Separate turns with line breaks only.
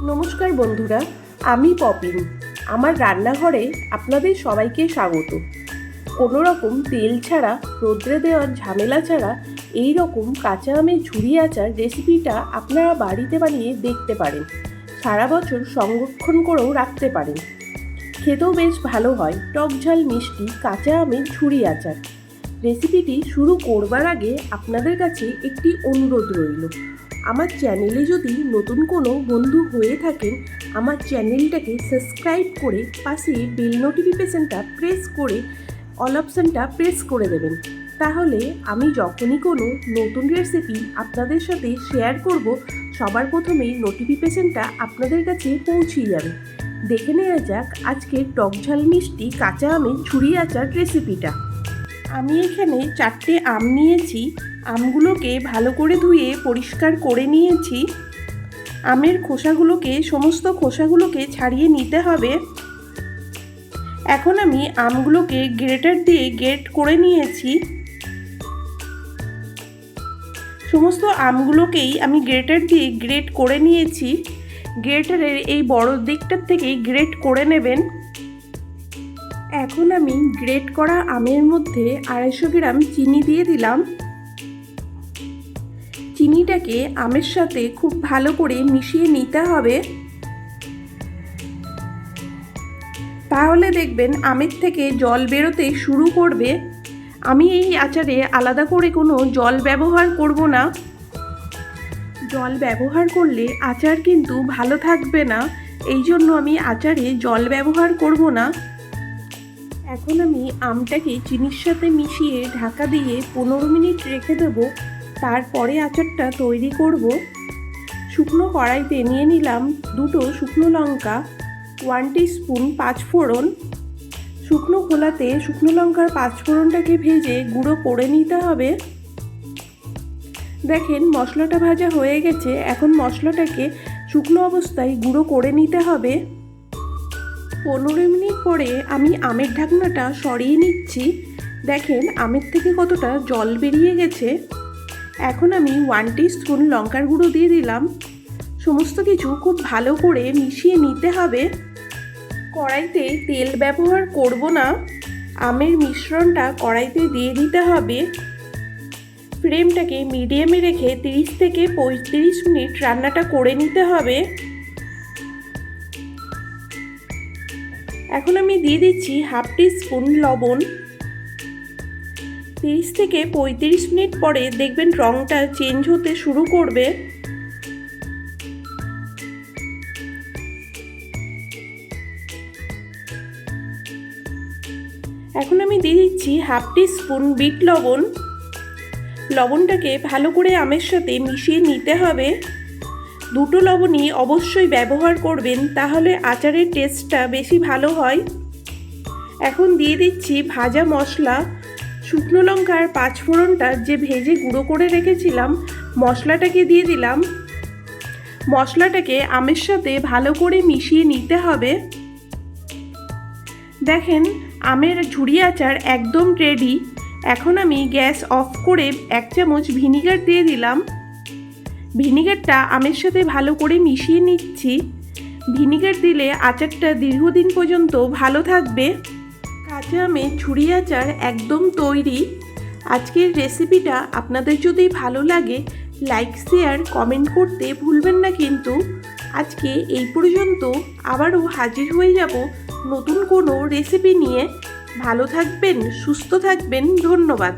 নমস্কার বন্ধুরা, আমি পপিন। আমার রান্নাঘরে আপনাদের সবাইকে স্বাগত। কোনো রকম তেল ছাড়া, রোদ্রে দেওয়ার ঝামেলা ছাড়া এই রকম কাঁচা আমের ঝুরি আচার রেসিপিটা আপনারা বাড়িতে বানিয়ে দেখতে পারেন। সারা বছর সংরক্ষণ করেও রাখতে পারেন। খেতেও বেশ ভালো হয় টক ঝাল মিষ্টি কাঁচা আমের ঝুরি আচার। রেসিপিটি শুরু করবার আগে আপনাদের কাছে একটি অনুরোধ রইল। আমার চ্যানেলে যদি নতুন কোনো বন্ধু হয়ে থাকেন, আমার চ্যানেলটাকে সাবস্ক্রাইব করে পাশে বেল নোটিফিকেশানটা প্রেস করে অল অপশানটা প্রেস করে দেবেন। তাহলে আমি যখনই কোনো নতুন রেসিপি আপনাদের সাথে শেয়ার করব, সবার প্রথমেই নোটিফিকেশানটা আপনাদের কাছে পৌঁছে যাবে। দেখে নেওয়া যাক আজকের টক ঝাল মিষ্টি কাঁচা আমের ঝুরি আচার রেসিপিটা। আমি এখানে 4টে আম নিয়েছি। আমগুলোকে ভালো করে ধুয়ে পরিষ্কার করে নিয়েছি। আমের সমস্ত খোসাগুলোকে ছাড়িয়ে নিতে হবে। এখন আমি আমগুলোকে গ্রেটার দিয়ে গ্রেট করে নিয়েছি। সমস্ত আমগুলোকেই আমি গ্রেটার দিয়ে গ্রেট করে নিয়েছি। গ্রেটারের এই বড় দিকটার থেকেই গ্রেট করে নেবেন। এখন আমি গ্রেট করা আমের মধ্যে 250 গ্রাম চিনি দিয়ে দিলাম। চিনিটাকে আমের সাথে খুব ভালো করে মিশিয়ে নিতে হবে। তাহলে দেখবেন আমের থেকে জল বেরোতে শুরু করবে। আমি এই আচারে আলাদা করে কোনো জল ব্যবহার করব না। জল ব্যবহার করলে আচার কিন্তু ভালো থাকবে না, এই জন্য আমি আচারে জল ব্যবহার করব না। এখন আমি আমটাকে চিনির সাথে মিশিয়ে ঢাকা দিয়ে 15 মিনিট রেখে দেবো। তারপরে আচারটা তৈরি করব। শুকনো কড়াইতে নিয়ে নিলাম 2টো শুকনো লঙ্কা, 1 টিস্পুন 5 ফোড়ন। শুকনো খোলাতে শুকনো লঙ্কার 5 ফোড়নটাকে ভেজে গুঁড়ো করে নিতে হবে। দেখেন মশলাটা ভাজা হয়ে গেছে। এখন মশলাটাকে শুকনো অবস্থায় গুঁড়ো করে নিতে হবে। 15 মিনিট পরে আমি আমের ঢাকনাটা সরিয়ে নিচ্ছি। দেখেন আমের থেকে কতটা জল বেরিয়ে গেছে। এখন আমি 1 টিস্পুন লঙ্কার গুঁড়ো দিয়ে দিলাম। সমস্ত কিছু খুব ভালো করে মিশিয়ে নিতে হবে। কড়াইতে তেল ব্যবহার করব না। আমের মিশ্রণটা কড়াইতে দিয়ে দিতে হবে। ফ্লেমটাকে মিডিয়ামে রেখে 30 থেকে 35 মিনিট রান্নাটা করে নিতে হবে। এখন আমি দিয়ে দিচ্ছি 1/2 টিস্পুন লবণ। 30 থেকে 35 মিনিট পরে দেখবেন রঙটা চেঞ্জ হতে শুরু করবে। এখন আমি দিয়ে দিচ্ছি 1/2 টিস্পুন বিট লবণ। লবণটাকে ভালো করে আমের সাথে মিশিয়ে নিতে হবে। 2টো লবণই অবশ্যই ব্যবহার করবেন, তাহলে আচারের টেস্টটা বেশি ভালো হয়। এখন দিয়ে দিচ্ছি ভাজা মশলা। শুকনো লঙ্কার 5 ফোড়নটা যে ভেজে গুঁড়ো করে রেখেছিলাম, মশলাটাকে দিয়ে দিলাম। মশলাটাকে আমের সাথে ভালো করে মিশিয়ে নিতে হবে। দেখেন আমের ঝুরি আচার একদম রেডি। এখন আমি গ্যাস অফ করে 1 চামচ ভিনিগার দিয়ে দিলাম। ভিনিগারটা আমের সাথে ভালো করে মিশিয়ে নিচ্ছি। ভিনিগার দিলে আচারটা দীর্ঘদিন পর্যন্ত ভালো থাকবে। কাঁচা আমের ঝুরি আচার একদম তৈরি। আজকের রেসিপিটা আপনাদের যদি ভালো লাগে লাইক শেয়ার কমেন্ট করতে ভুলবেন না কিন্তু। আজকে এই পর্যন্ত। আবারও হাজির হয়ে যাব নতুন কোনো রেসিপি নিয়ে। ভালো থাকবেন, সুস্থ থাকবেন। ধন্যবাদ।